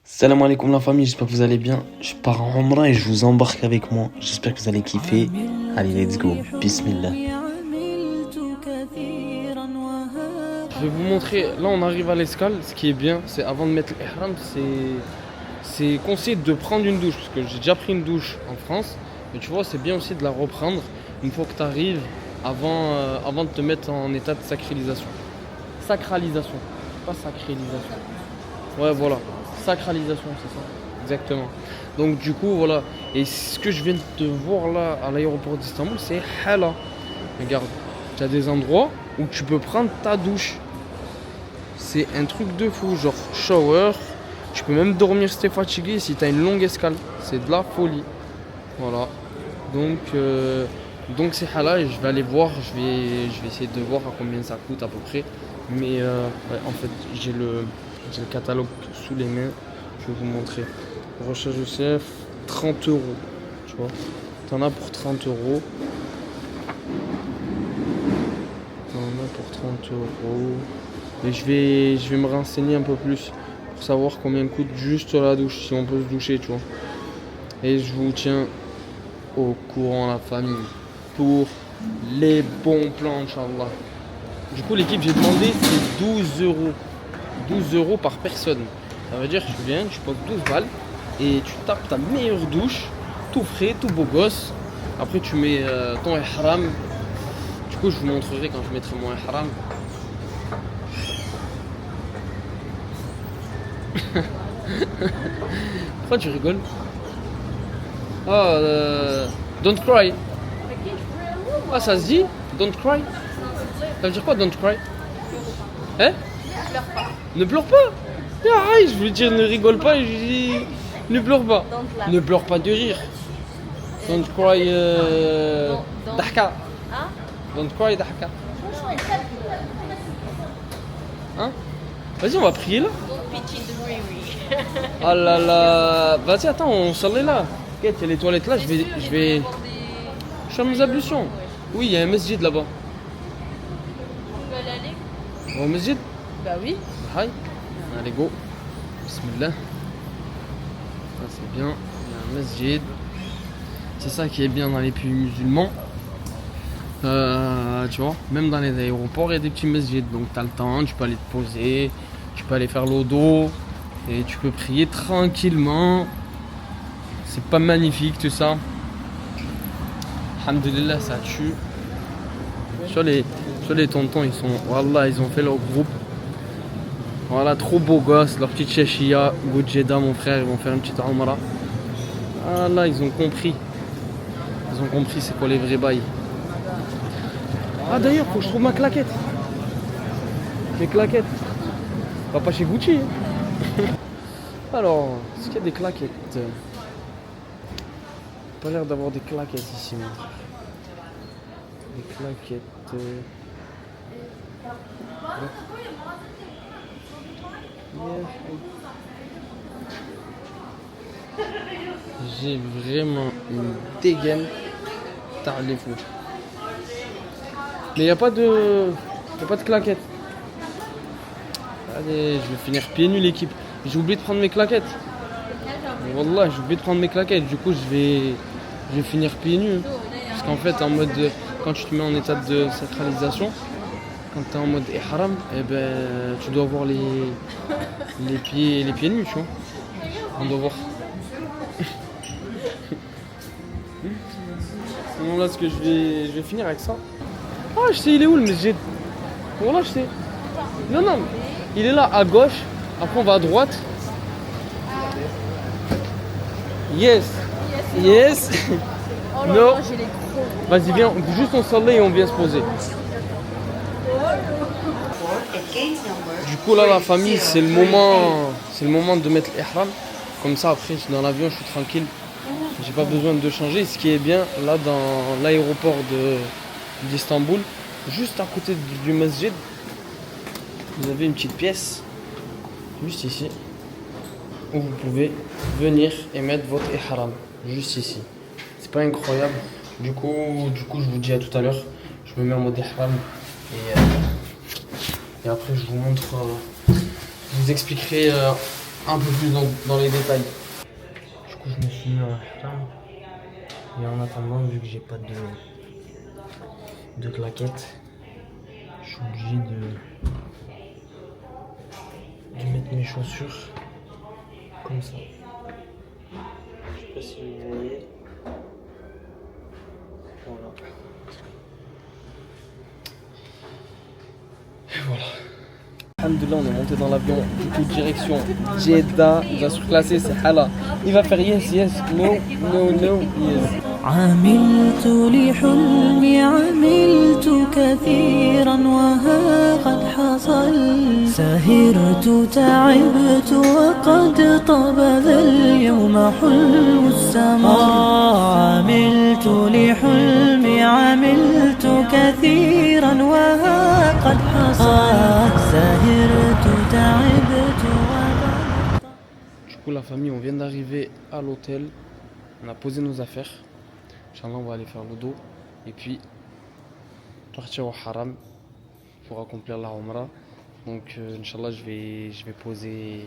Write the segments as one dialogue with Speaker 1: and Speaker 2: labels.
Speaker 1: Salam alaikum la famille, j'espère que vous allez bien. Je pars en Umrah et je vous embarque avec moi. J'espère que vous allez kiffer. Allez, let's go. Bismillah.
Speaker 2: Je vais vous montrer, là on arrive à l'escale, ce qui est bien, c'est avant de mettre l'ihram, c'est conseillé de prendre une douche, parce que j'ai déjà pris une douche en France, mais tu vois c'est bien aussi de la reprendre une fois que tu arrives avant de te mettre en état de sacralisation. Sacralisation, pas sacralisation. Ouais voilà, sacralisation c'est ça, exactement. Donc du coup voilà, et ce que je viens de voir là à l'aéroport d'Istanbul c'est Hala. Regarde, tu as des endroits où tu peux prendre ta douche. C'est un truc de fou, genre shower. Tu peux même dormir si t'es fatigué, si t'as une longue escale. C'est de la folie. Voilà. Donc c'est halal et je vais aller voir. Je vais essayer de voir à combien ça coûte à peu près. Mais ouais, en fait, j'ai le catalogue sous les mains. Je vais vous montrer. Rocha Joseph, 30 euros. Tu vois, t'en as pour 30 euros. T'en as pour 30 euros. Et je vais me renseigner un peu plus pour savoir combien coûte juste la douche, si on peut se doucher, tu vois. Et je vous tiens au courant, la famille, pour les bons plans, Inch'Allah. Du coup, l'équipe, j'ai demandé, c'est 12 euros. 12 euros par personne. Ça veut dire que tu viens, tu poses 12 balles et tu tapes ta meilleure douche, tout frais, tout beau gosse. Après, tu mets ton ihram. Du coup, je vous montrerai quand je mettrai mon ihram. Pourquoi tu rigoles? Ah, don't cry. Ah, ça se dit? Don't cry? Ça veut dire quoi, don't cry? Hein? Ne pleure pas. Ah, je voulais dire ne rigole pas et je dis ne pleure pas. Ne pleure pas de rire. Don't cry dahka. Don't cry dahka. Hein? Vas-y, on va prier là. Ah là là. Vas-y, attends, on s'en est là. Ok, il y a les toilettes là, je vais. Je suis à mes ablutions. Oui, il y a un masjid là-bas.
Speaker 3: Tu veux aller?
Speaker 2: On va au masjid?
Speaker 3: Bah oui.
Speaker 2: Hi. Allez, go. Bismillah. Ça, c'est bien. Il y a un masjid. C'est ça qui est bien dans les pays musulmans. Tu vois, même dans les aéroports, il y a des petits masjids. Donc, tu as le temps, tu peux aller te poser, tu peux aller faire l'odo et tu peux prier tranquillement. C'est pas magnifique tout ça. Alhamdulillah, ça tue. Sur les tontons, ils sont. Wallah, ils ont fait leur groupe. Voilà, trop beau gosse, leur petite chachia, Goudjeda, mon frère, ils vont faire une petite umrah. Ah là, ils ont compris. Ils ont compris c'est quoi les vrais bails. Ah d'ailleurs, faut que je trouve ma claquette. Mes claquettes. Pas chez Gucci. Hein. Alors, est-ce qu'il y a des claquettes? Pas l'air d'avoir des claquettes ici. Moi. Des claquettes. J'ai vraiment une dégaine. T'as les fous. Mais il n'y a pas de claquettes. Allez, je vais finir pieds nus l'équipe. J'ai oublié de prendre mes claquettes. Wallah, j'ai oublié de prendre mes claquettes. Du coup, je vais finir pieds nus. Parce qu'en fait, en mode, quand tu te mets en état de sacralisation, quand tu es en mode ihram, eh ben, tu dois avoir les pieds nus, tu vois. On doit voir. Sinon là, ce que je vais finir avec ça. Ah, je sais, il est où le masjid? Voilà, je sais. Non, il est là à gauche. Après, on va à droite. Yes.
Speaker 3: Oh là
Speaker 2: Non.
Speaker 3: là, j'ai les crocs.
Speaker 2: Vas-y, viens. Juste on s'en et on vient se poser. Du coup, là, la famille, c'est le moment de mettre l'ihram. Comme ça, après, dans l'avion, je suis tranquille. J'ai pas besoin de changer. Ce qui est bien, là, dans l'aéroport d'Istanbul, juste à côté du masjid, vous avez une petite pièce, juste ici, où vous pouvez venir et mettre votre ihram, juste ici. C'est pas incroyable. Du coup, je vous dis à tout à l'heure. Je me mets en mode ihram et après je vous montre, je vous expliquerai un peu plus dans les détails. Du coup, je me suis mis en ihram. Et en attendant, vu que j'ai pas de claquettes, je suis obligé de mettre mes chaussures comme ça. Je sais pas si vous voyez. Voilà. Et voilà. Alhamdoulilah, on est monté dans l'avion, du coup direction Jeddah, il va surclasser, c'est Hala. Il va faire yes, yes, no, no, no, yes.
Speaker 4: عملت لحلمي عملت كثيرا وها قد حصل سهرت تعبت وقد طاب ذا اليوم حلم السماء عملت لحلمي عملت كثيرا وها قد حصل سهرت تعبت وقد.
Speaker 2: Du coup la famille, on vient d'arriver à l'hôtel, on a posé nos affaires. Inch'Allah, on va aller faire le dos et puis partir au haram pour accomplir la Umrah. Donc, Inch'Allah, je vais poser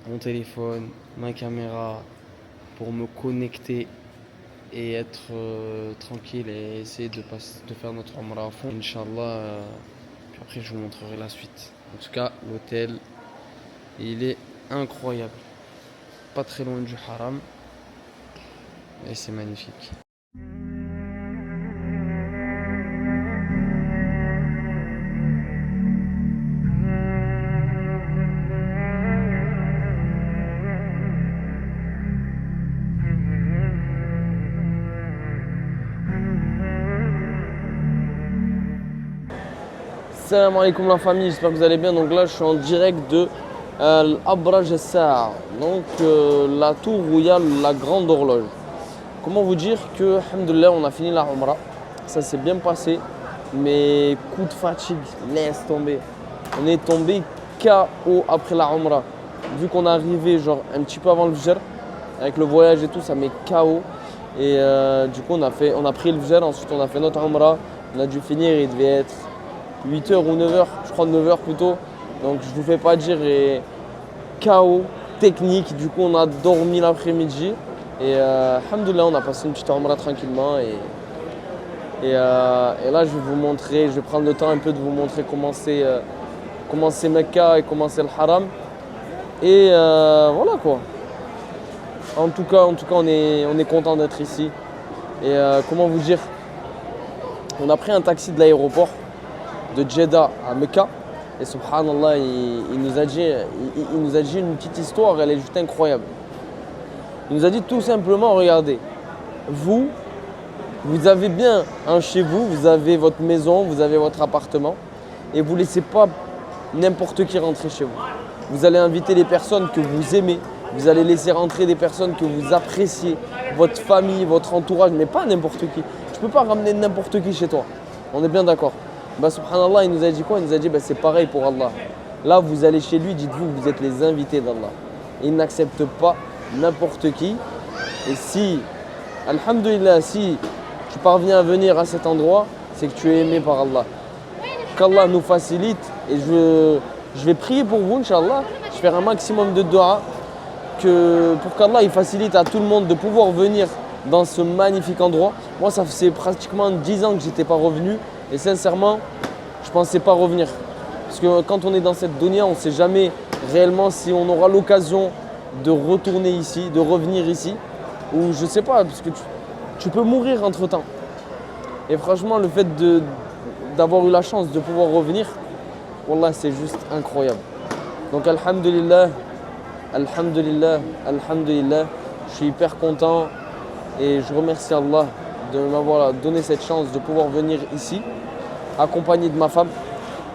Speaker 2: mon téléphone, ma caméra pour me connecter et être tranquille et essayer de faire notre Umrah à fond. Inch'Allah, puis après, je vous montrerai la suite. En tout cas, l'hôtel, il est incroyable. Pas très loin du haram. Et c'est magnifique. Salam alaikum la famille, j'espère que vous allez bien. Donc là je suis en direct de l'Abraj As-Sa'a, donc la tour où il y a la grande horloge. Comment vous dire que, alhamdoulilah, on a fini la Umrah, ça s'est bien passé, mais coup de fatigue, laisse tomber. On est tombé KO après la Umrah. Vu qu'on est arrivé genre un petit peu avant le Fajr, avec le voyage et tout, ça met KO. Et du coup, on a pris le Fajr, ensuite on a fait notre Umrah, on a dû finir, il devait être 8h ou 9h, je crois 9h plutôt. Donc je vous fais pas dire, et KO technique, du coup on a dormi l'après-midi. Et alhamdoulilah, on a passé une petite Umrah tranquillement et là je vais vous montrer, je vais prendre le temps un peu de vous montrer comment c'est Mecca et comment c'est le Haram. Et voilà quoi. En tout cas on est content d'être ici. Et comment vous dire, on a pris un taxi de l'aéroport de Jeddah à Mecca. Et subhanallah, il nous a dit une petite histoire, elle est juste incroyable. Il nous a dit tout simplement, regardez, vous avez bien un chez vous, vous avez votre maison, vous avez votre appartement et vous ne laissez pas n'importe qui rentrer chez vous. Vous allez inviter les personnes que vous aimez, vous allez laisser rentrer des personnes que vous appréciez, votre famille, votre entourage, mais pas n'importe qui. Tu ne peux pas ramener n'importe qui chez toi, on est bien d'accord. Bah, subhanallah, il nous a dit quoi? Il nous a dit bah, c'est pareil pour Allah. Là, vous allez chez lui, dites-vous, vous êtes les invités d'Allah. Il n'accepte pas n'importe qui. Et si, alhamdoulilah, si tu parviens à venir à cet endroit, c'est que tu es aimé par Allah. Qu'Allah nous facilite et je vais prier pour vous, Inch'Allah. Je vais faire un maximum de dua pour qu'Allah il facilite à tout le monde de pouvoir venir dans ce magnifique endroit. Moi, ça fait pratiquement 10 ans que je n'étais pas revenu et sincèrement, je ne pensais pas revenir. Parce que quand on est dans cette dunya, on ne sait jamais réellement si on aura l'occasion de retourner ici, de revenir ici, ou je sais pas, parce que tu peux mourir entre temps. Et franchement, le fait d'avoir eu la chance de pouvoir revenir, wallah, c'est juste incroyable. Donc alhamdulillah, alhamdulillah, alhamdulillah, je suis hyper content et je remercie Allah de m'avoir donné cette chance de pouvoir venir ici, accompagné de ma femme.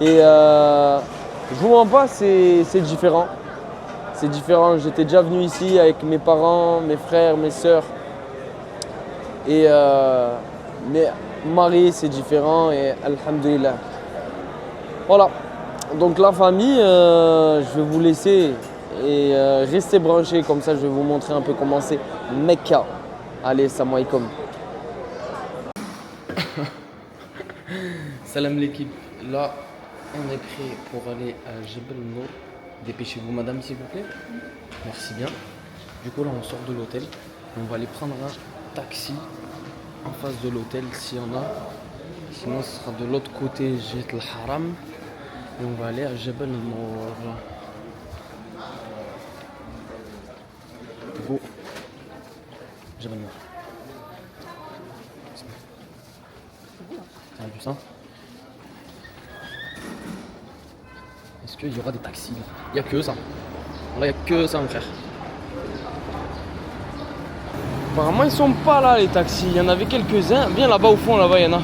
Speaker 2: Et je vous mens pas, c'est différent. C'est différent, j'étais déjà venu ici avec mes parents, mes frères, mes sœurs. Et mais marié, c'est différent et alhamdulillah. Voilà, donc la famille, je vais vous laisser et rester branchés, comme ça je vais vous montrer un peu comment c'est Mecca. Allez, salam alaikum. Salam l'équipe, là on est prêt pour aller à Jebel Nour. Dépêchez-vous, madame, s'il vous plaît. Merci bien. Du coup, là, on sort de l'hôtel. On va aller prendre un taxi en face de l'hôtel s'il y en a. Sinon, ce sera de l'autre côté, Jet al-Haram. Et on va aller à Jabal al-Nour. Go. Jabal al-Nour. T'as vu ça? Est-ce qu'il y aura des taxis là? Il n'y a que ça. Là, il n'y a que ça, mon frère. Apparemment, ils sont pas là, les taxis. Il y en avait quelques-uns. Viens là-bas, au fond, là-bas, il y en a.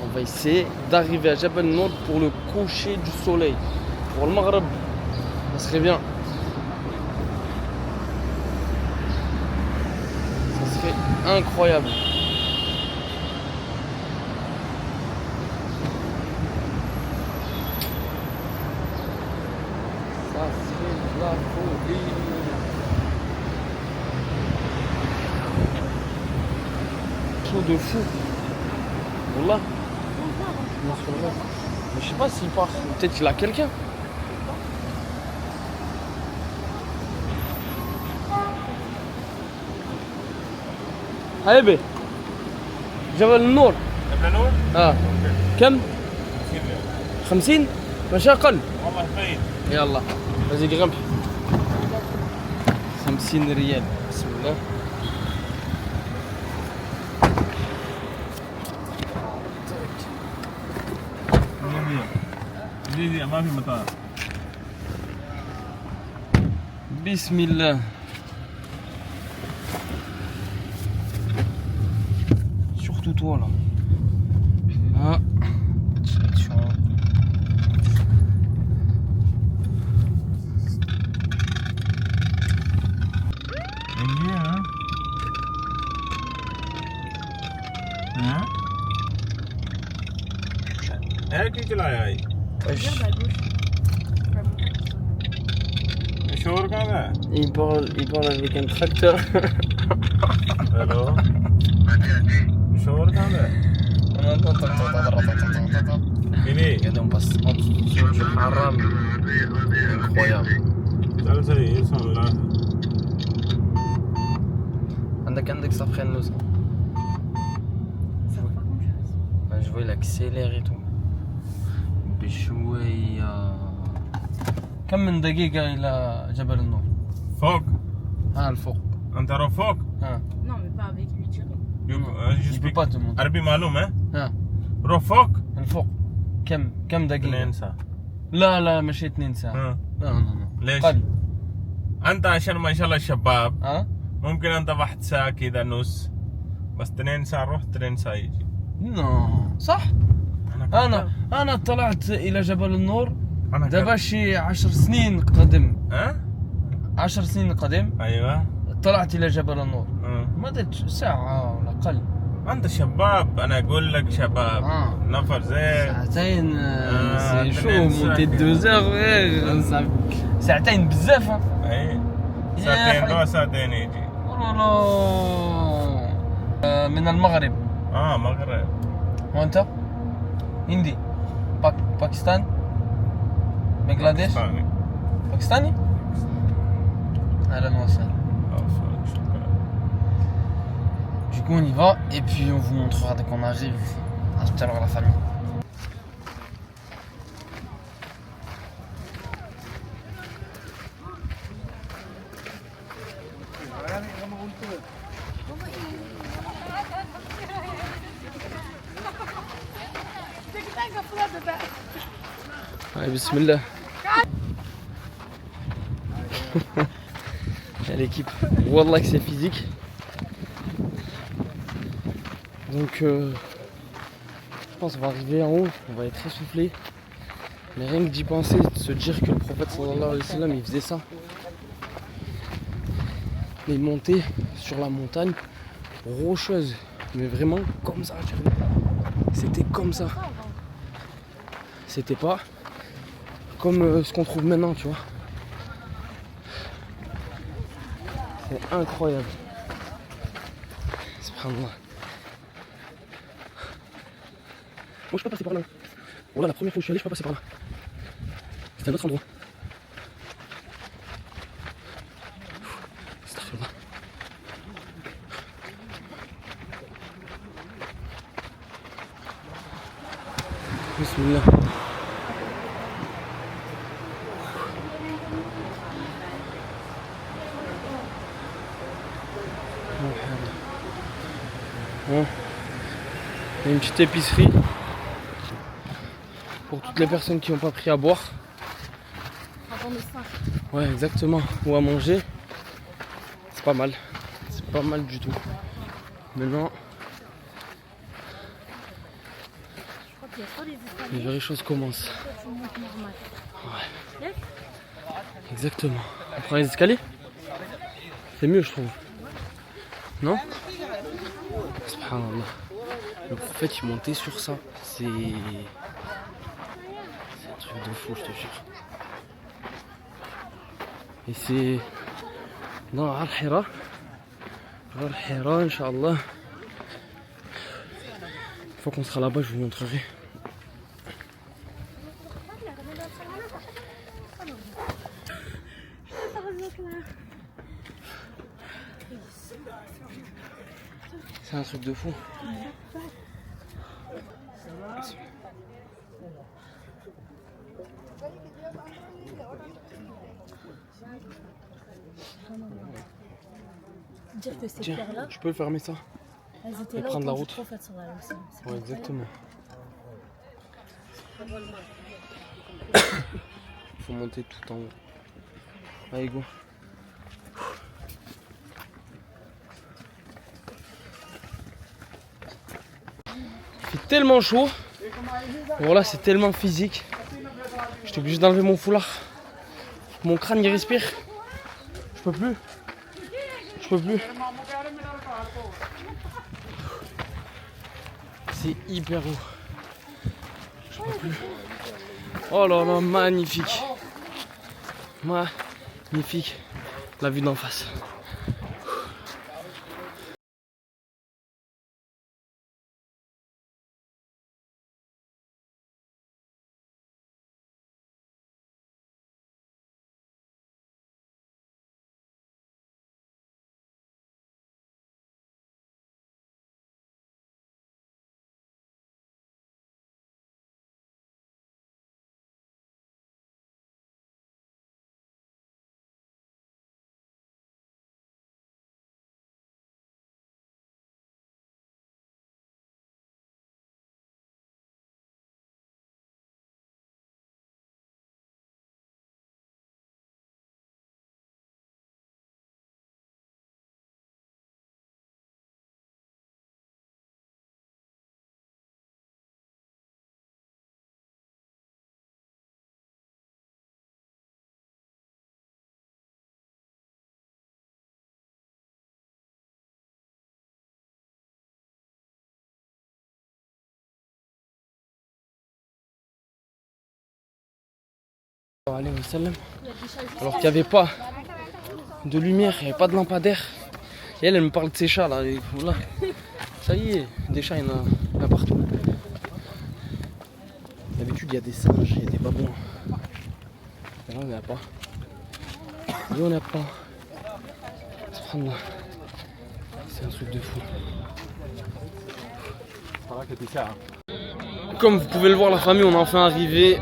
Speaker 2: On va essayer d'arriver à Jabal Nour pour le coucher du soleil. Pour le Maghreb. Ça serait bien. Ça serait incroyable. Ça serait la folie. Chaud de fou. Wallah. Mais je sais pas s'il part. Peut-être qu'il a quelqu'un. حبيبي جبل النور
Speaker 5: جبل نور؟
Speaker 2: اه كم 50 مش اقل
Speaker 5: والله بعيد.
Speaker 2: يلا vas-y grimpe 50 ريال بسم الله
Speaker 5: دي ما في مطار.
Speaker 2: بسم الله surtout toi là ah. Direction
Speaker 5: है की चलाया है
Speaker 3: Regarde à gauche.
Speaker 5: शोर कहाँ है
Speaker 2: il parle avec un tracteur
Speaker 5: hello शोर कहाँ है इन्हीं
Speaker 2: regardez on passe en dessous du haram incroyable
Speaker 5: चल सही सुन ला
Speaker 2: عندك ça freine le sang
Speaker 3: Ça va pas grand-chose.
Speaker 2: je vois il accélère et tout بشوية كم من دقيقة إلى جبل النور؟
Speaker 5: فوق
Speaker 2: ها الفوق
Speaker 5: أنت رو فوق
Speaker 2: ها
Speaker 3: Non, mais pas avec lui direct.
Speaker 2: je peux pas te montrer
Speaker 5: عربي معلوم ها
Speaker 2: ها
Speaker 5: رو فوق
Speaker 2: الفوق كم دقيقة؟
Speaker 5: 2 ساعة
Speaker 2: لا مشيت 2 ساعة
Speaker 5: ها
Speaker 2: لا
Speaker 5: ليش؟
Speaker 2: قل
Speaker 5: أنت عشان ما شاء الله شباب
Speaker 2: ها؟
Speaker 5: ممكن أنت 1 ساعة كذا نص بس 2 ساعة روح 2 ساعة يجي
Speaker 2: نو صح؟ أنا طلعت إلى جبل النور
Speaker 5: أنا
Speaker 2: دابا شي 10 سنين قدم
Speaker 5: ها
Speaker 2: 10 سنين قدم
Speaker 5: أيوه
Speaker 2: طلعت إلى جبل النور
Speaker 5: ها.
Speaker 2: ما درت ساعة ولا أقل
Speaker 5: أنت شباب أنا أقول لك شباب نفر زين
Speaker 2: ساعتين سي شو
Speaker 5: تنين
Speaker 2: مونتي
Speaker 5: ساعة.
Speaker 2: 2 غير ساعتين بزاف
Speaker 5: أي
Speaker 2: يا
Speaker 5: ساعتين
Speaker 2: حبيبي.
Speaker 5: رو ساعتين يجي
Speaker 2: والله من المغرب
Speaker 5: مغرب
Speaker 2: وانت هندي باكستان بنغلاديش
Speaker 5: باكستاني
Speaker 2: باكستاني اهلا وسهلا
Speaker 5: شكرا
Speaker 2: du coup on y va et puis on vous montrera dès qu'on arrive à tout à l'heure la famille allez bismillah l'équipe Wallah que c'est physique donc je pense qu'on va arriver en haut, on va être essoufflé mais rien que d'y penser, de se dire que le prophète sallallahu alayhi wa sallam il faisait ça, il montait sur la montagne rocheuse mais vraiment comme ça, c'était comme ça, c'était pas comme ce qu'on trouve maintenant, tu vois. C'est incroyable. Subhanallah. Moi je peux passer par là. Voilà, la première fois où je suis allé, je suis pas passé par là. C'était un autre endroit. Astaghfirullah. Bismillah. Bon. Il y a une petite épicerie pour toutes les personnes qui n'ont pas pris à boire.
Speaker 3: Avant le sein.
Speaker 2: Ouais, exactement. Ou à manger. C'est pas mal. C'est pas mal du tout. Maintenant,
Speaker 3: Je crois qu'il y a soit les
Speaker 2: les
Speaker 3: escaliers,
Speaker 2: vraies choses commencent.
Speaker 3: soit tu montes normal.
Speaker 2: Ouais.
Speaker 3: Yes.
Speaker 2: Exactement. On prend les escaliers? C'est mieux, je trouve. Non? Subhanallah. Le prophète, il montait sur ça. C'est un truc de fou, je te jure. Et c'est dans Al-Hira. Al-Hira, Inch'Allah. Une fois qu'on sera là-bas, je vous montrerai. C'est un truc de fou.
Speaker 3: Dire que ces
Speaker 2: Tiens,
Speaker 3: pierres-là,
Speaker 2: je peux fermer ça?
Speaker 3: elles étaient
Speaker 2: et
Speaker 3: là
Speaker 2: prendre
Speaker 3: au
Speaker 2: la
Speaker 3: temps
Speaker 2: route.
Speaker 3: du prophète sallallahu alayhi wa sallam. C'est
Speaker 2: Ouais,
Speaker 3: incroyable.
Speaker 2: exactement. Il faut monter tout en haut. Allez, go. Il fait tellement chaud. Voilà, c'est tellement physique. J'étais obligé d'enlever mon foulard. Mon crâne il respire. Je peux plus. Je peux plus. C'est hyper haut. Je peux plus. Oh là là, magnifique. Magnifique. La vue d'en face. Alors qu'il n'y avait pas de lumière, il n'y avait pas de lampadaire. Et elle me parle de ses chats là. Et voilà. Ça y est, des chats il y en a partout. D'habitude il y a des singes, il y a des babouins. Et là on n'y a pas. Et on n'a pas. Subhanallah. C'est un truc de fou. Comme vous pouvez le voir, la famille, on est enfin arrivé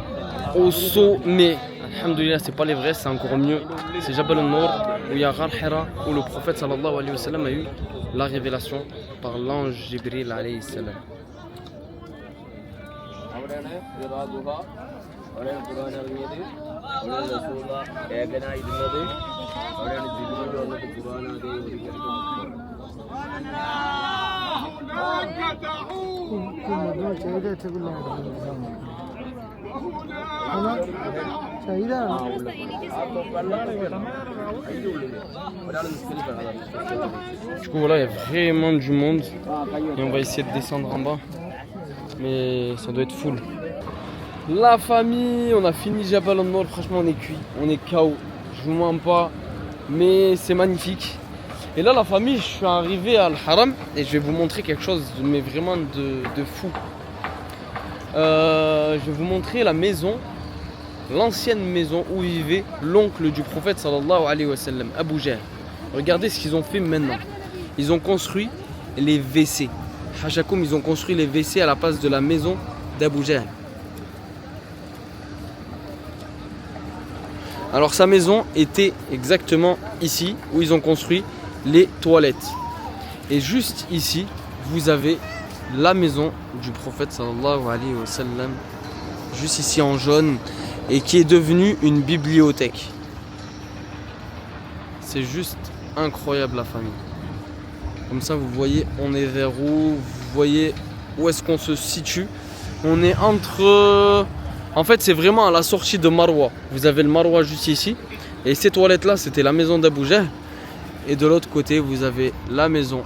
Speaker 2: au sommet. Alhamdulillah, c'est pas les vrais, c'est encore mieux. C'est Jabal al-Nour, où il y a Ghar Hira, où le prophète sallallahu alayhi wa sallam a eu la révélation par l'ange Jibril alayhi salam. Du coup voilà, il y a vraiment du monde et on va essayer de descendre en bas, mais ça doit être full. La famille, on a fini Jabal al-Nour, franchement on est cuit, on est KO, je vous mens pas, mais c'est magnifique. Et là la famille, je suis arrivé à Al-Haram et je vais vous montrer quelque chose mais vraiment de fou. je vais vous montrer la maison, l'ancienne maison où vivait l'oncle du prophète sallallahu alayhi wa sallam, Abu Jahl. Regardez ce qu'ils ont fait maintenant. Ils ont construit les WC. Hajakoum, ils ont construit les WC à la place de la maison d'Abu Jahl. Alors sa maison était exactement ici où ils ont construit les toilettes. Et juste ici, vous avez la maison du prophète sallallahu alayhi wa sallam, juste ici en jaune, et qui est devenue une bibliothèque. C'est juste incroyable la famille. Comme ça vous voyez on est vers où, vous voyez où est-ce qu'on se situe. On est entre... En fait c'est vraiment à la sortie de Marwa. Vous avez le Marwa juste ici. Et ces toilettes là c'était la maison d'Abu Jahl. Et de l'autre côté vous avez la maison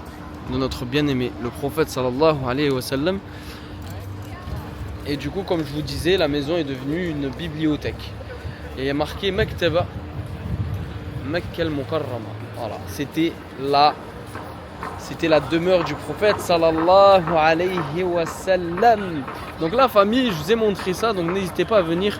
Speaker 2: de notre bien-aimé, le prophète sallallahu alayhi wa sallam. Et du coup comme je vous disais, la maison est devenue une bibliothèque. Et il y a marqué Maktaba Makka al-Mukarrama. Voilà, c'était la demeure du prophète sallallahu alayhi wa sallam. Donc la famille, je vous ai montré ça, donc n'hésitez pas à venir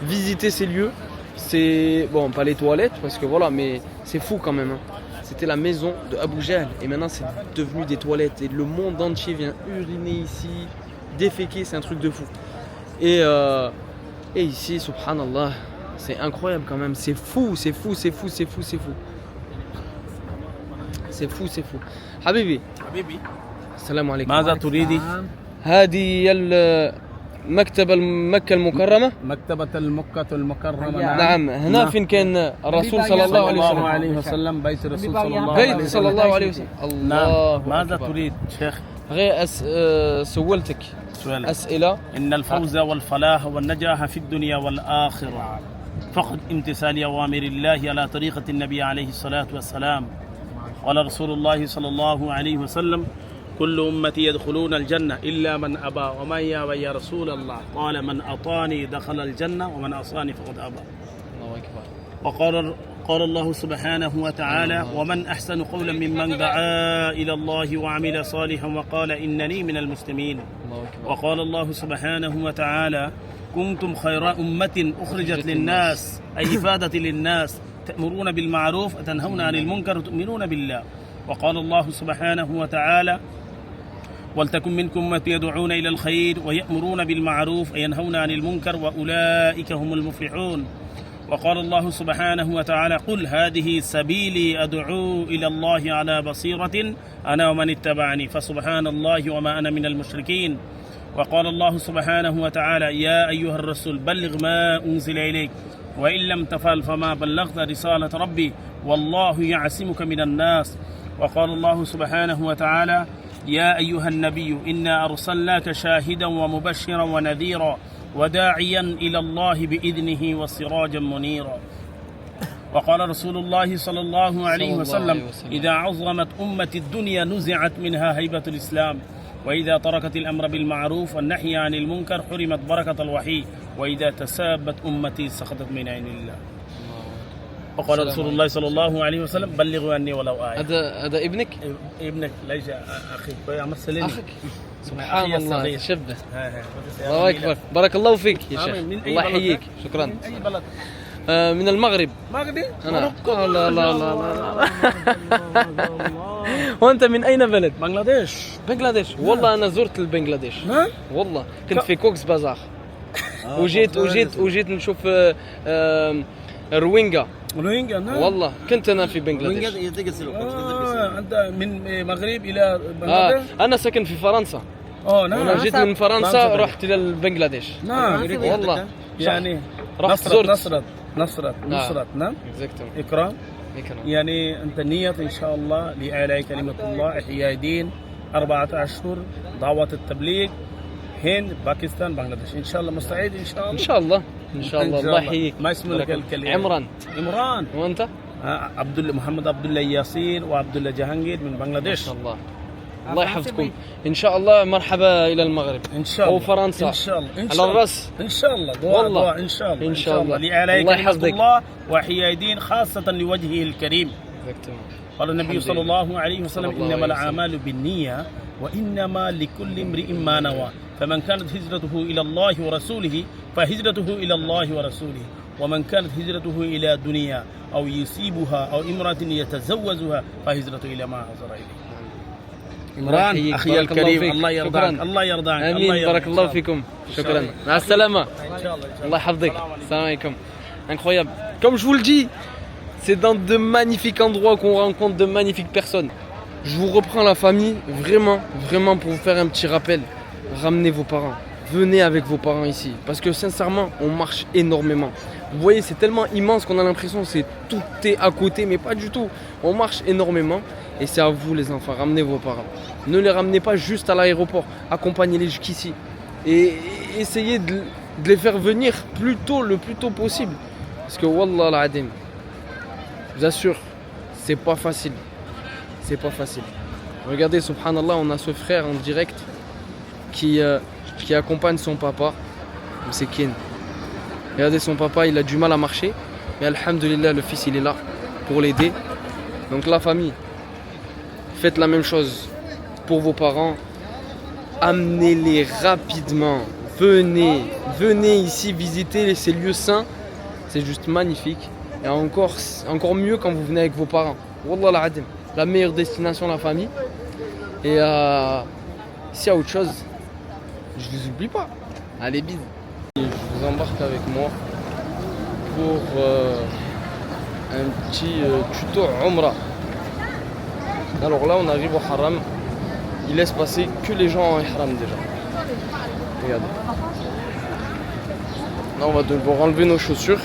Speaker 2: visiter ces lieux. C'est bon, pas les toilettes parce que voilà, mais c'est fou quand même. C'était la maison de Abu Jahl et maintenant c'est devenu des toilettes et le monde entier vient uriner ici, déféquer, c'est un truc de fou. Et ici, subhanallah, c'est incroyable quand même, c'est fou, c'est fou, c'est fou, c'est fou, c'est fou. C'est fou, c'est fou. حبيبي السلام عليكم.
Speaker 6: ماذا تريدي؟
Speaker 2: هذه مكتبة مكة المكرمة.
Speaker 6: مكتبة المكة المكرمة.
Speaker 2: نعم هنا فين كان الرسول صلى الله عليه
Speaker 6: وسلم. بيت الرسول صلى الله عليه وسلم.
Speaker 2: بيت صلى الله عليه وسلم. الله
Speaker 6: ماذا
Speaker 2: أكبر.
Speaker 6: تريد شيخ؟
Speaker 2: غير سولتك
Speaker 6: سؤال.
Speaker 2: أسئلة.
Speaker 6: إن الفوز والفلاح والنجاح في الدنيا والآخرة فقد امتثال أوامر الله على طريقة النبي عليه الصلاة والسلام. قال رسول الله صلى الله عليه وسلم كل أمتي يدخلون الجنة إلا من أبى ومن يأبى يا رسول الله قال من أطاني دخل الجنة ومن أصاني فقد أبى.
Speaker 2: الله أكبر.
Speaker 6: قال الله سبحانه وتعالى ومن أحسن قولا ممن دعا إلى الله وعمل صالحا وقال إنني من المسلمين.
Speaker 2: الله أكبر.
Speaker 6: وقال الله سبحانه وتعالى كنتم خير أمة أخرجت للناس أي إفادة للناس تأمرون بالمعروف وتنهون عن المنكر وتؤمنون بالله. وقال الله سبحانه وتعالى ولتكن منكم أمة يدعون إلى الخير ويأمرون بالمعروف وينهون عن المنكر وأولئك هم المفلحون. وقال الله سبحانه وتعالى قل هذه سبيلي أدعو إلى الله على بصيرة أنا ومن اتبعني فسبحان الله وما أنا من المشركين. وقال الله سبحانه وتعالى يا أيها الرسول بلغ ما أنزل إليك وإن لم تفعل فما بلغت رسالة ربي والله يعصمك من الناس. وقال الله سبحانه وتعالى يا أيها النبي إنا أرسلناك شاهدا ومبشرا ونذيرا وداعيا إلى الله بإذنه وسراجا منيرا. وقال رسول الله صلى الله عليه وسلم إذا عظمت أمة الدنيا نزعت منها هيبة الإسلام وإذا تركت الأمر بالمعروف والنهي عن المنكر حرمت بركة الوحي وإذا تسابت أمتي سقطت من عين الله. وقال رسول الله صلى الله عليه وسلم بلغوا عني ولو آية.
Speaker 2: هذا ابنك؟
Speaker 6: ابنك ليس أخي مثلني.
Speaker 2: أخك سبحان الله تشبه. الله
Speaker 6: الله
Speaker 2: أكبر بارك الله فيك يا شيخ.
Speaker 6: آمين. من أي
Speaker 2: الله
Speaker 6: بلد؟
Speaker 2: يحييك شكرا.
Speaker 6: من أي بلد؟
Speaker 2: من المغرب.
Speaker 6: مغربي؟
Speaker 2: أنا لا لا لا لا. وأنت من أين بلد؟
Speaker 6: بنغلاديش.
Speaker 2: بنغلاديش. والله أنا زرت البنغلاديش.
Speaker 6: ها؟
Speaker 2: والله كنت في كوكس بازار. وجيت نشوف روينجا.
Speaker 6: روهينجا نعم.
Speaker 2: والله كنت أنا في بنغلاديش.
Speaker 6: أنت من مغرب إلى بنغلاديش؟
Speaker 2: أنا ساكن في فرنسا.
Speaker 6: نعم.
Speaker 2: أنا جيت من فرنسا رحت إلى البنغلاديش.
Speaker 6: نعم.
Speaker 2: والله
Speaker 6: يعني
Speaker 2: رحت زرت.
Speaker 6: نصرت نعم.
Speaker 2: Exactement.
Speaker 6: إكرام. يعني أنت نية إن شاء الله لإعلاء كلمة الله إحياء دين 4 أشهر دعوة التبليغ هند باكستان بنغلاديش إن شاء الله مستعد إن شاء الله.
Speaker 2: إن شاء الله إن شاء الله. الله يحييك.
Speaker 6: ما اسمك الكلمة؟
Speaker 2: عمران. وأنت؟
Speaker 6: عبد الله محمد عبد الله ياسين وعبد الله جهانجير من
Speaker 2: ما
Speaker 6: بنغلاديش.
Speaker 2: شاء الله. الله يحفظكم إن شاء الله. مرحبا إلى المغرب
Speaker 6: إن شاء الله.
Speaker 2: أو فرنسا
Speaker 6: إن شاء الله.
Speaker 2: على الرأس
Speaker 6: إن شاء الله.
Speaker 2: والله.
Speaker 6: دعاء إن شاء الله.
Speaker 2: إن شاء الله.
Speaker 6: لإعلاء
Speaker 2: الله
Speaker 6: كلمة
Speaker 2: يحفظك.
Speaker 6: الله وإحياء دين خاصة لوجهه الكريم. قال النبي صلى الله عليه وسلم إنما الأعمال بالنية وإنما لكل امرئ ما نوى فمن كانت هجرته إلى الله ورسوله فهجرته إلى الله ورسوله ومن كانت هجرته إلى دنيا أو يصيبها أو امرأة يتزوجها فهجرته إلى ما هاجر إليه. عمران أخي الكريم الله يرضى عنك الله يرضى عنك
Speaker 2: آمين بارك الله فيكم شكرا مع السلامة
Speaker 6: إن شاء الله
Speaker 2: Allah يحفظك السلام عليكم. Incroyable. Comme je vous le dis, c'est dans de magnifiques endroits qu'on rencontre de magnifiques personnes. Je vous reprends la famille, vraiment pour vous faire un petit rappel. Ramenez vos parents, venez avec vos parents ici. Parce que sincèrement, on marche énormément. Vous voyez, c'est tellement immense qu'on a l'impression que tout est à côté, mais pas du tout. On marche énormément et c'est à vous les enfants, ramenez vos parents. Ne les ramenez pas juste à l'aéroport, accompagnez-les jusqu'ici. Et essayez de les faire venir le plus tôt possible. Parce que Wallah al-Adim, je vous assure, c'est pas facile. C'est pas facile. Regardez, subhanallah, on a ce frère en direct qui accompagne son papa. C'est Ken. Regardez, son papa, il a du mal à marcher. Mais alhamdulillah, le fils, il est là pour l'aider. Donc la famille, faites la même chose pour vos parents. Amenez-les rapidement. Venez ici visiter ces lieux saints. C'est juste magnifique. Et encore mieux quand vous venez avec vos parents. Wallah al-Adim. La meilleure destination, la famille. Et s'il y a autre chose, je vous oublie pas. Allez, bise. Je vous embarque avec moi pour un petit tuto Umrah. Alors là, on arrive au Haram. Il laisse passer que les gens en Ihram déjà. Regardez. Là, on va devoir enlever nos chaussures.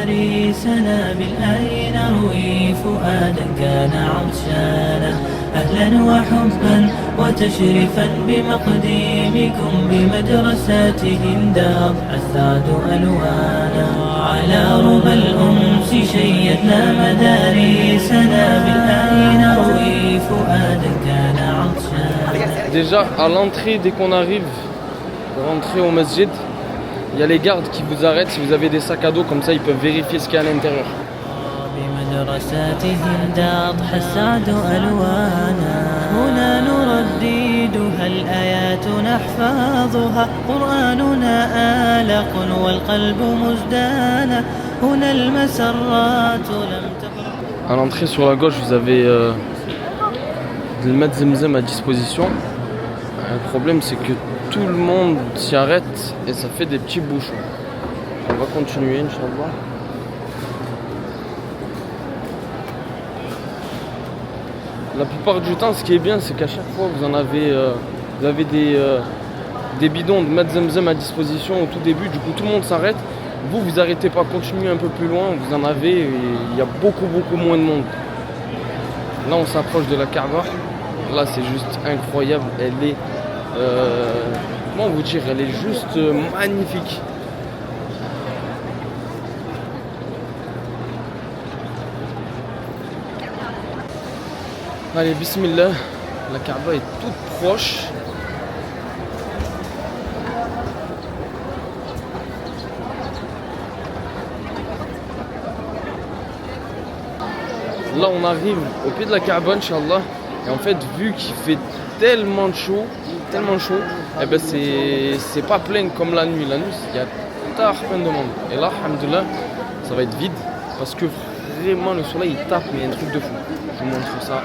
Speaker 4: مدارسنا بالآي نروي فؤادا كان عطشانا أهلا وحبا وتشريفا بمقديمكم بمدرساته انداض السعد ألوانا على ربى الأنس شيدنا مدارسنا بالآي نروي فؤادا كان عطشانا.
Speaker 2: Déjà à l'entrée, dès qu'on arrive, pour rentrer au masjid, il y a les gardes qui vous arrêtent. Si vous avez des sacs à dos comme ça, ils peuvent vérifier ce qu'il y a à l'intérieur.
Speaker 4: بمدرساتهم تضح السعد ألوانا هنا نرددها الآيات نحفظها قرآننا آلق والقلب مزدانا هنا المسرات لم تقرأ.
Speaker 2: À l'entrée sur la gauche, vous avez le Mad Zemzem à disposition. Le problème, c'est que tout le monde s'y arrête et ça fait des petits bouchons. On va continuer, Inch'Allah. La plupart du temps, ce qui est bien, c'est qu'à chaque fois, vous avez des bidons de Mad Zemzem à disposition au tout début. Du coup, tout le monde s'arrête. Vous arrêtez pas, continuez un peu plus loin. Vous en avez et il y a beaucoup moins de monde. Là, on s'approche de la Kaaba. Là, c'est juste incroyable. Elle est... comment vous dire, elle est juste magnifique. Allez, bismillah, la Kaaba est toute proche. Là, on arrive au pied de la Kaaba, Inch'Allah. Et en fait, vu qu'il fait tellement chaud, eh ben c'est pas plein comme la nuit. La nuit, il y a plein de monde. Et là, alhamdoulilah, ça va être vide parce que vraiment le soleil il tape, mais il y a un truc de fou. Je vous montre ça.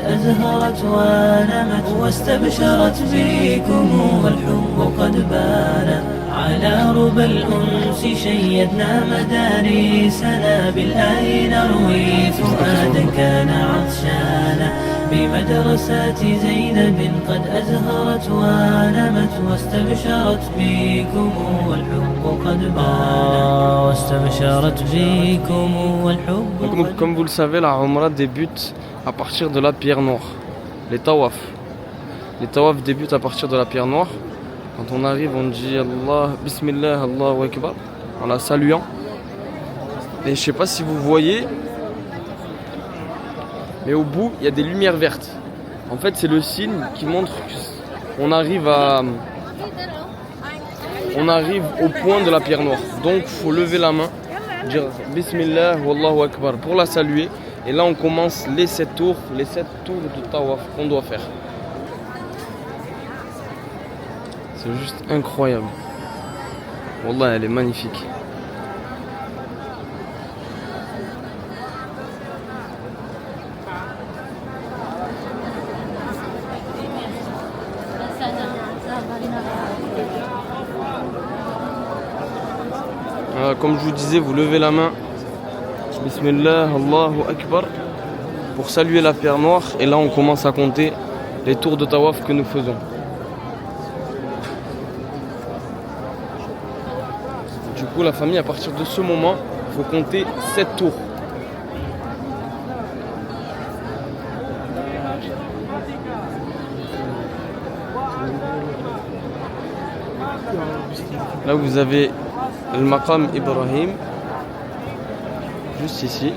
Speaker 4: أزهرت ونمت واستبشرت بكم والحب قد بان على ربى الأنس شيدنا مدارسنا بالآي نروي فؤادا كان عطشانا بمدرسات زينب قد أزهرت ونمت واستبشرت بكم والحب قد بان واستبشرت بكم والحب.
Speaker 2: Comme vous le savez, la Umrah débute à partir de la pierre noire, les tawaf. Les tawaf débutent à partir de la pierre noire. Quand on arrive, on dit Allah, Bismillah, Allahu Akbar, en la saluant. Et je sais pas si vous voyez, mais au bout, il y a des lumières vertes. En fait, c'est le signe qui montre qu'on arrive au point de la pierre noire. Donc, il faut lever la main, dire Bismillah, Wallahu Akbar pour la saluer. Et là, on commence les 7 tours de tawaf qu'on doit faire. C'est juste incroyable. Wallah, elle est magnifique. Comme je vous disais, vous levez la main. Bismillah, Allahu Akbar pour saluer la pierre noire. Et là, on commence à compter les tours de tawaf que nous faisons. Du coup, la famille, à partir de ce moment, il faut compter 7 tours. Là, vous avez le maqam Ibrahim, juste ici.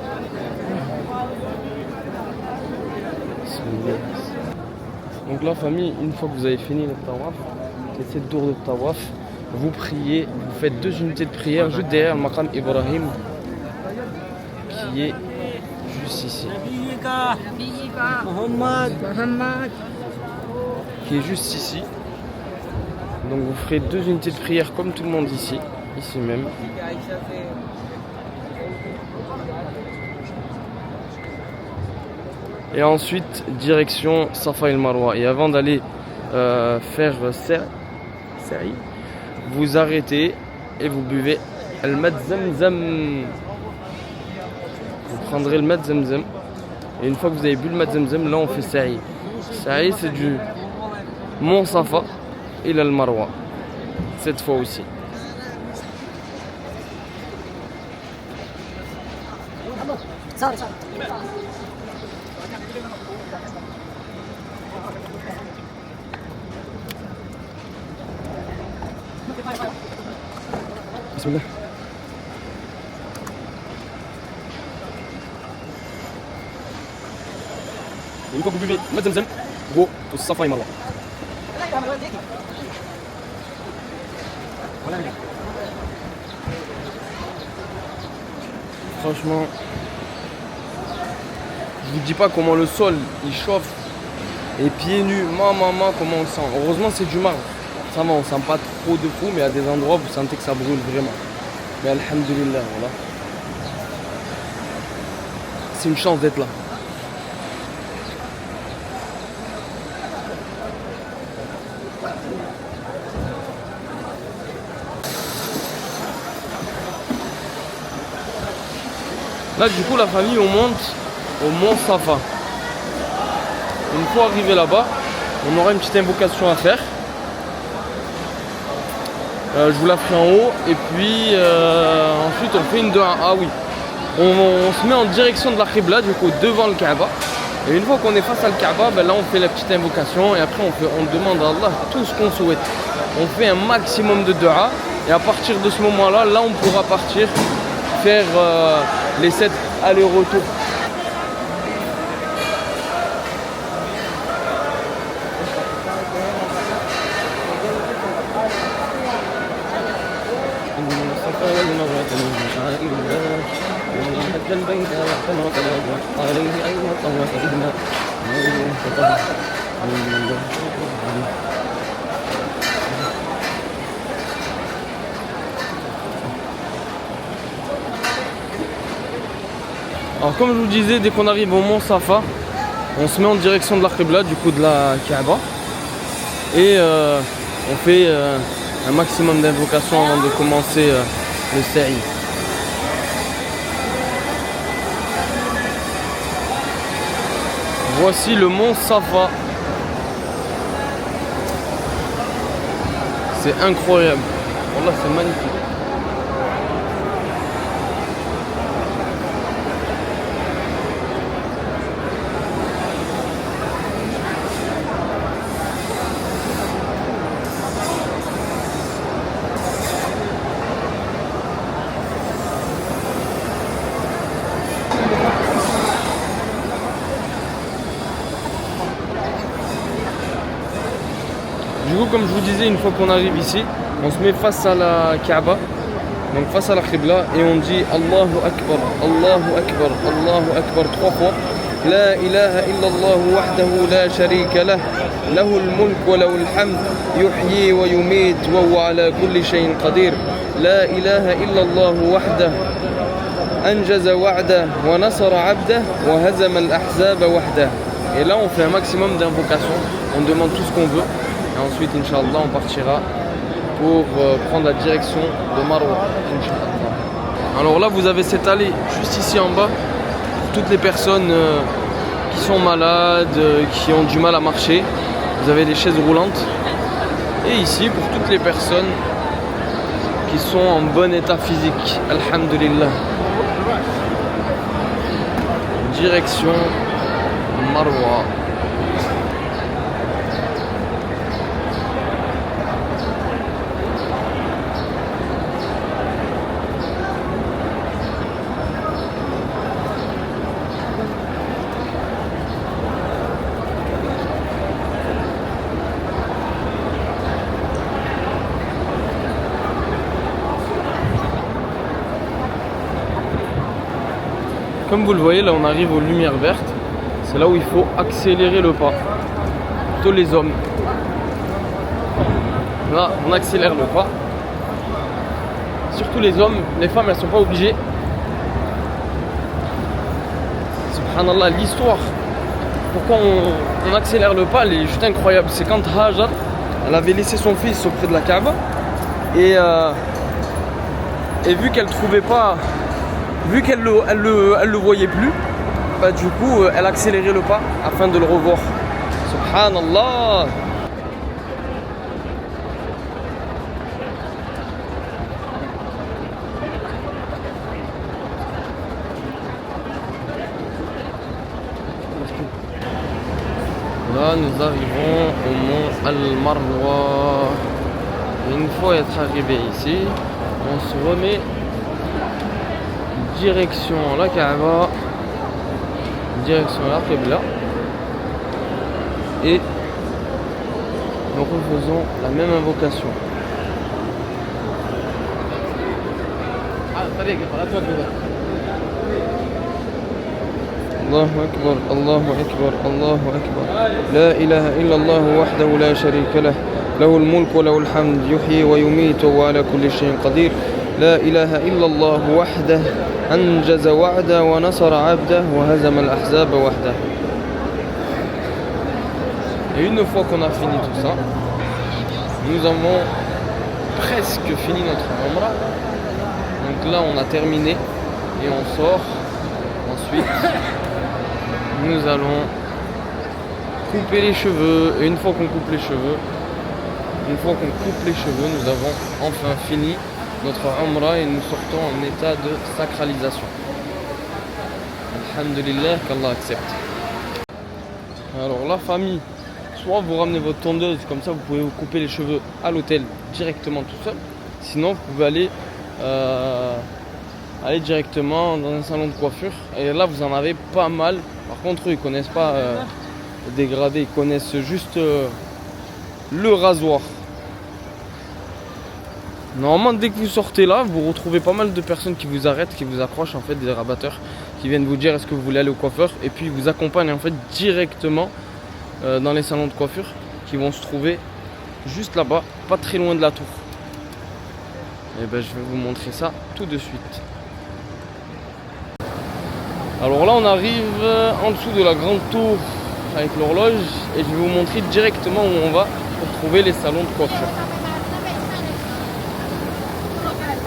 Speaker 2: Donc la famille, une fois que vous avez fini le tawaf, les 7 tours de tawaf, vous priez, vous faites 2 unités de prière juste derrière le maqam Ibrahim qui est juste ici. Qui est juste ici. Donc vous ferez 2 unités de prière comme tout le monde ici même. Et ensuite, direction Safa et Marwa. Et avant d'aller faire Sa'i, vous arrêtez et vous buvez le Mad Zamzam. Vous prendrez le Mad Zamzam. Et une fois que vous avez bu le Mad Zamzam, là on fait Sa'i. Sa'i, c'est du Mont Safa et le Marwa. Cette fois aussi. Bismillah. Une fois que vous buvez Mad Zamzam, go au Safa et Marwa. Franchement, je vous dis pas comment le sol il chauffe et pieds nus, maman comment on le sent. Heureusement c'est du marbre, ça va, on sent pas trop de fou, mais à des endroits vous sentez que ça brûle vraiment. Mais alhamdulillah, voilà. C'est une chance d'être là. Là du coup la famille on monte au Mont Safa. Une fois arrivé là-bas, on aura une petite invocation à faire. Je vous la ferai en haut et puis ensuite on fait une dua. Ah oui, on se met en direction de la Qibla, du coup devant le Kaaba. Et une fois qu'on est face à le Kaaba, ben là on fait la petite invocation et après on demande à Allah tout ce qu'on souhaite. On fait un maximum de dua et à partir de ce moment-là, là on pourra partir faire les 7 allers-retours. Alors comme je vous disais, dès qu'on arrive au Mont Safa, on se met en direction de la Qibla, du coup de la Kaaba. Et on fait un maximum d'invocations avant de commencer le Sa'i. Voici le Mont Safa. C'est incroyable. Wallah, c'est magnifique. comme je vous disais, une fois qu'on arrive ici, on se met face à la Kaaba, donc face à la Qibla, et on dit Allahu Akbar, Allahu Akbar, Allahu Akbar 3 fois. La ilaha illallah wahdahu la sharika lah, lahul mulk wa lahul hamd, yuhyi wa yumit wa huwa ala kulli shay'in qadir. La ilaha illallah wahdahu أنجز وعده ونصر عبده وهزم الأحزاب وحده. Et là on fait un maximum d'invocations, on demande tout ce qu'on veut et ensuite Inch'Allah on partira pour prendre la direction de Marwa, Inch'Allah. Alors là vous avez cette allée juste ici en bas pour toutes les personnes qui sont malades, qui ont du mal à marcher. Vous avez des chaises roulantes. Et ici pour toutes les personnes qui sont en bon état physique, alhamdulillah. Direction Marwa. Comme vous le voyez, là on arrive aux lumières vertes. C'est là où il faut accélérer le pas. Plutôt les hommes. Là on accélère le pas. Surtout les hommes, les femmes elles sont pas obligées. Subhanallah, l'histoire. Pourquoi on accélère le pas, elle est juste incroyable. C'est quand Hajar, elle avait laissé son fils auprès de la Kaaba. Et vu qu'elle trouvait pas... Vu qu'elle le voyait plus, bah du coup elle accélérait le pas afin de le revoir. Subhanallah. Là nous arrivons au mont Al-Marwa. Une fois être arrivé ici, on se remet direction la Kaaba, direction la Qibla, et nous refaisons la même invocation. Allahu Akbar, Allahu Akbar, Allahu Akbar. La ilaha illallah wahdahu la sharika lah, lahul mulk wa lahul hamd, yuhyi wa yumit wa huwa ala kulli shay'in qadir. لا إله إلا الله وحده أنجز وعده ونصر عبده وهزم الأحزاب وحده. Et une fois qu'on a fini tout ça, nous avons presque fini notre Umrah. Donc là on a terminé et on sort. Ensuite nous allons couper les cheveux. Et une fois qu'on coupe les cheveux, nous avons enfin fini notre Umrah et nous sortons en état de sacralisation. Alhamdulillah, qu'Allah accepte. Alors la famille, soit vous ramenez votre tondeuse, comme ça vous pouvez vous couper les cheveux à l'hôtel directement tout seul. Sinon vous pouvez aller directement dans un salon de coiffure. Et là vous en avez pas mal. Par contre eux, ils connaissent pas le dégradé, ils connaissent juste le rasoir. Normalement dès que vous sortez là, vous retrouvez pas mal de personnes qui vous arrêtent, qui vous accrochent, en fait des rabatteurs qui viennent vous dire est-ce que vous voulez aller au coiffeur, et puis ils vous accompagnent en fait directement dans les salons de coiffure qui vont se trouver juste là-bas, pas très loin de la tour. Et ben je vais vous montrer ça tout de suite. Alors là on arrive en dessous de la grande tour avec l'horloge et je vais vous montrer directement où on va pour trouver les salons de coiffure.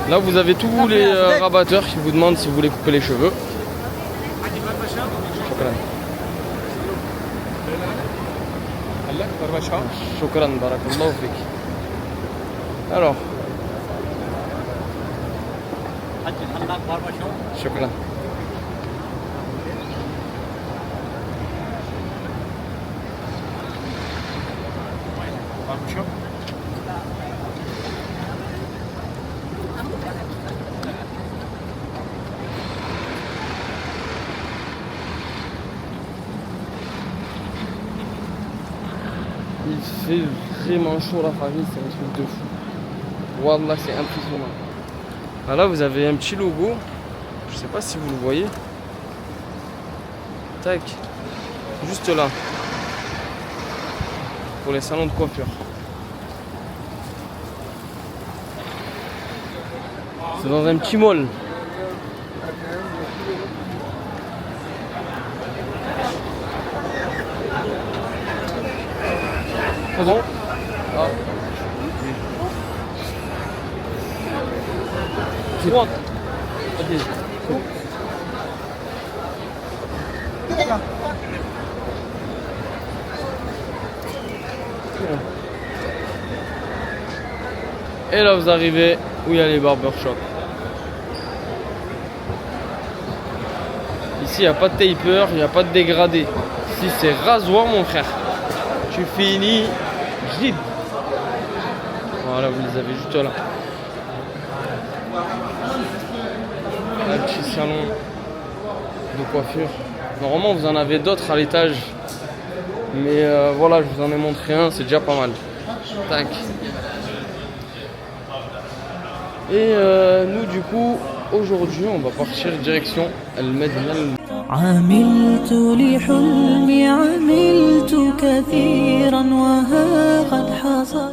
Speaker 2: Là vous avez tous les rabatteurs qui vous demandent si vous voulez couper les cheveux. Shukran, barakallahu fik. Alors. Shukran. Il fait très manchou, Rafari, c'est un truc de fou. Wallah, c'est impressionnant. Ah, là, vous avez un petit logo. Je sais pas si vous le voyez. Tac. Juste là. Pour les salons de coiffure. C'est dans un petit mall. Pardon? Ah. C'est droite. Ok. Et là vous arrivez où il y a les barbershops. Ici il n'y a pas de taper, il n'y a pas de dégradé. Ici c'est rasoir mon frère. Tu finis vide. Voilà, vous les avez juste là. Un petit salon de coiffure. Normalement vous en avez d'autres à l'étage. Mais voilà, je vous en ai montré un, c'est déjà pas mal. Tac. Et nous du coup, aujourd'hui on va partir direction Al-Medina.
Speaker 4: عملت لحلمي عملت كثيرا وها قد حصل